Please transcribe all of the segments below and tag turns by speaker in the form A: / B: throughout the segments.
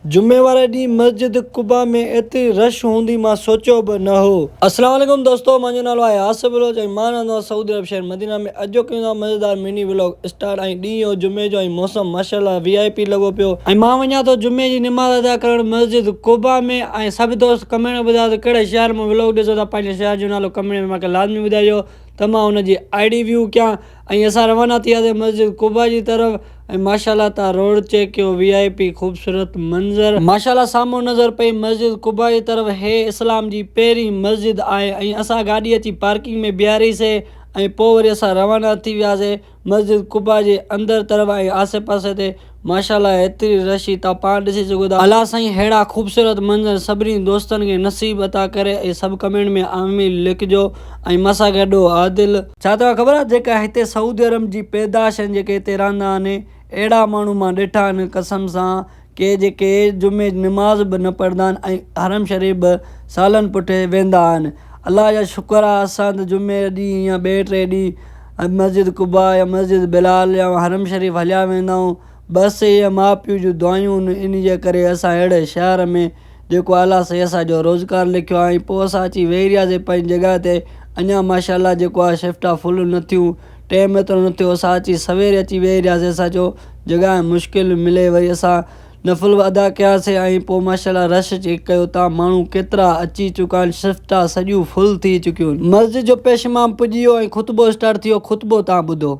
A: जुम्मे वारे ॾींहुं मस्जिद कुबा में एतिरी रश हूंदी मां सोचियो बि न हो। अस्सलाम वालेकुम दोस्तों, मुंहिंजो नालो आहे आसिफ बलोच ऐं मां रहंदो आहियां सऊदी अरब शहर मदीना में। अॼु जो कयूं था मज़ेदार मिनी व्लॉग स्टार्ट ऐं ॾींहुं हो जुमे जो ऐं मौसम माशाल्लाह VIP लॻो पियो ऐं मां वञा थो जुमे जी निमाज़ अदा करणु मस्जिद कुबा में। ऐं सभु दोस्त कमेंट में ॿुधायो त कहिड़े शहर में व्लॉग ॾिसो था, पंहिंजे शहर जो नालो कमेंट में मूंखे लाज़मी ॿुधाइजो त मां हुनजी ID व्यू कयां। ऐं असां रवाना थी वियासीं मस्जिद कुबा जी तरफ़ ऐं माशाल्लाह तव्हां रोड चेक कयो, VIP ख़ूबसूरत मंज़र माशाल्लाह साम्हूं नज़र पई मस्जिद कुबा जी तरफ़। हे इस्लाम जी पहिरीं मस्जिद आहे ऐं असां गाॾी अची पार्किंग में बीहारीसीं ऐं पोइ वरी असां रवाना थी वियासीं मस्जिद कुबा जे अंदरि तरफ़। ऐं आसे पासे ते माशाल्लाह एतिरी रशी तव्हां पाण ॾिसी सघो था। अलाह साईं अहिड़ा ख़ूबसूरत मंज़र सभिनी दोस्तनि खे नसीब अता करे। ऐं सभु कमेंट में आमीन लिखिजो ऐं मूंसां गॾु आदिल। छा तव्हां ख़बर आहे जेका हिते सऊदी अरब जी पैदाश आहिनि, जेके हिते रहंदा आहिनि, अहिड़ा माण्हू मां ॾिठा आहिनि कसम सां के जेके जुमे निमाज़ बि न पढ़ंदा आहिनि ऐं हरम शरीफ़ बि सालनि पुठे वेंदा आहिनि। अलाह जा शुक्र आहे असां त जुमे ॾींहुं या ॿिए टे ॾींहुं मस्जिद कुबा या मस्जिद बिलाल या हरम शरीफ़ हलिया वेंदा आहियूं। बसि इहे माउ पीउ जूं दुआयूं इन जे करे असां अहिड़े शहर में जेको अलाह साईं असांजो रोज़गारु लिखियो आहे। ऐं पोइ असां अची वेही रहियासीं पंहिंजी जॻह ते। अञा माशाल्लाह जेको आहे शिफ्टा फुल न थियूं, टाइम एतिरो न थियो, असां अची सवेरे अची वेही रहियासीं। असांजो जॻह मुश्किल मिले वरी असां नफ़ुल अदा कयासीं ऐं पोइ माशाल्लाह रश चेक कयो था, माण्हू केतिरा अची चुका आहिनि, शिफ्टा सॼियूं फुल थी चुकियूं आहिनि। मस्जिद जो पेशमाम पुॼी वियो ऐं ख़ुतबो स्टार्ट थियो। ख़ुतबो तव्हां ॿुधो।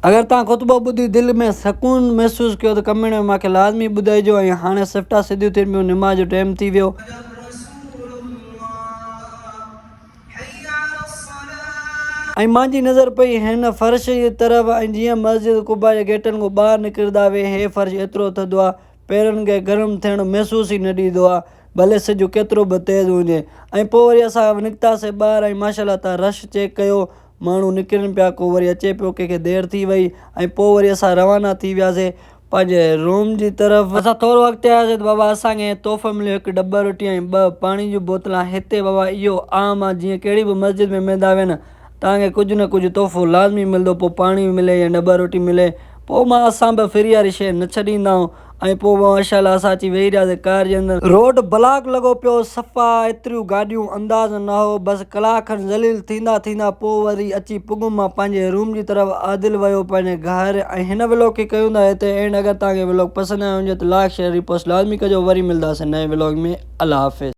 A: अगर तव्हां ख़ुतबो ॿुधी दिलि में सुकून महसूसु कयो त कमेंट में मूंखे लाज़मी ॿुधाइजो। ऐं हाणे शिफ्टा सिधियूं थियनि पियूं, निमाज़ जो टाइम थी वियो। ऐं मुंहिंजी नज़र पई हिन फ़र्श जी तरफ़ ऐं जीअं मस्जिद कुबा जे गेटनि खां ॿाहिरि निकिरंदा वे हे फ़र्श एतिरो थधो आहे, पेरनि खे गरम थियणु महसूसु ई न ॾींदो आहे, भले सिॼ केतिरो बि तेज़ हुजे। ऐं पोइ वरी असां निकितासीं ॿाहिरि ऐं माशाल्लाह तव्हां रश चेक कयो, माण्हू निकिरनि पिया, को वरी अचे पियो, कंहिंखे देरि थी वई। ऐं पोइ वरी असां रवाना थी वियासीं पंहिंजे रूम जी तरफ़। असां थोरो अॻिते आयासीं त बाबा असांखे तोहफ़ो मिलियो, हिकु डॿा रोटी ऐं 2 पाणी जूं बोतलां। हिते बाबा इहो आम आहे, जीअं कहिड़ी बि मस्जिद में वेंदा आहियो न, तव्हांखे कुझु न कुझु तोहफ़ो लाज़मी मिलंदो, पोइ पाणी मिले या डॿा रोटी मिले। पोइ मां असां बि फ्री वारी शइ न छॾींदा आहियूं। ऐं पोइ माशाल्लाह असां अची वेही रहियासीं कार जे अंदरि। रोड ब्लॉक लॻो पियो, सफ़ा एतिरियूं गाॾियूं अंदाज़ न हो। बसि कलाक खनि ज़लील थींदा थींदा पोइ वरी अची पुॻुमि मां पंहिंजे रूम जी तरफ़। आदिल वियो पंहिंजे घर। ऐं हिन व्लॉग खे कयूं था हिते एंड। अगरि तव्हांखे व्लॉग पसंदि आयो हुजे त लाइक शेयर रिपोस्ट लाज़मी कजो। वरी मिलंदासीं नए व्लॉग में। अल्लाह हाफ़िज़।